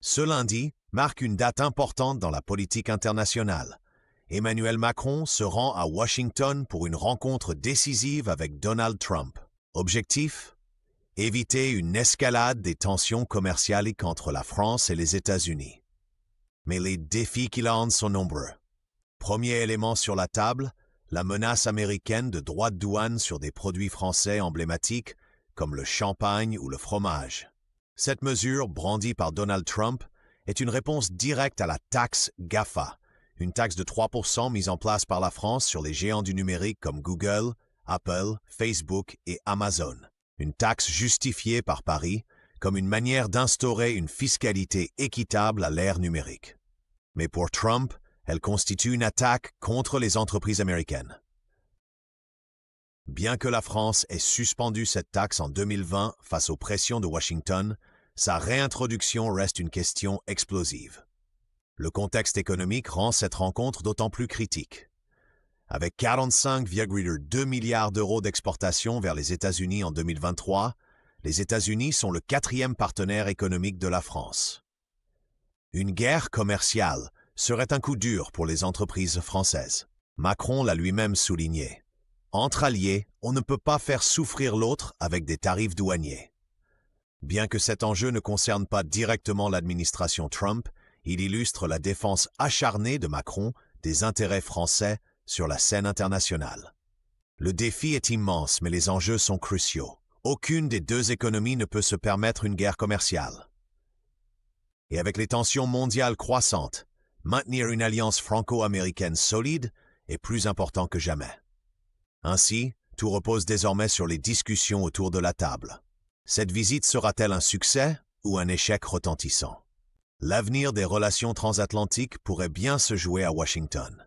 Ce lundi marque une date importante dans la politique internationale. Emmanuel Macron se rend à Washington pour une rencontre décisive avec Donald Trump. Objectif? Éviter une escalade des tensions commerciales entre la France et les États-Unis. Mais les défis qui l'attendent sont nombreux. Premier élément sur la table, la menace américaine de droits de douane sur des produits français emblématiques comme le champagne ou le fromage. Cette mesure, brandie par Donald Trump, est une réponse directe à la taxe GAFA, une taxe de 3% mise en place par la France sur les géants du numérique comme Google, Apple, Facebook et Amazon. Une taxe justifiée par Paris comme une manière d'instaurer une fiscalité équitable à l'ère numérique. Mais pour Trump, elle constitue une attaque contre les entreprises américaines. Bien que la France ait suspendu cette taxe en 2020 face aux pressions de Washington, sa réintroduction reste une question explosive. Le contexte économique rend cette rencontre d'autant plus critique. Avec 45,2 milliards d'euros d'exportation vers les États-Unis en 2023, les États-Unis sont le 4e partenaire économique de la France. Une guerre commerciale serait un coup dur pour les entreprises françaises. Macron l'a lui-même souligné. Entre alliés, on ne peut pas faire souffrir l'autre avec des tarifs douaniers. Bien que cet enjeu ne concerne pas directement l'administration Trump, il illustre la défense acharnée de Macron des intérêts français sur la scène internationale. Le défi est immense, mais les enjeux sont cruciaux. Aucune des deux économies ne peut se permettre une guerre commerciale. Et avec les tensions mondiales croissantes, maintenir une alliance franco-américaine solide est plus important que jamais. Ainsi, tout repose désormais sur les discussions autour de la table. Cette visite sera-t-elle un succès ou un échec retentissant? L'avenir des relations transatlantiques pourrait bien se jouer à Washington.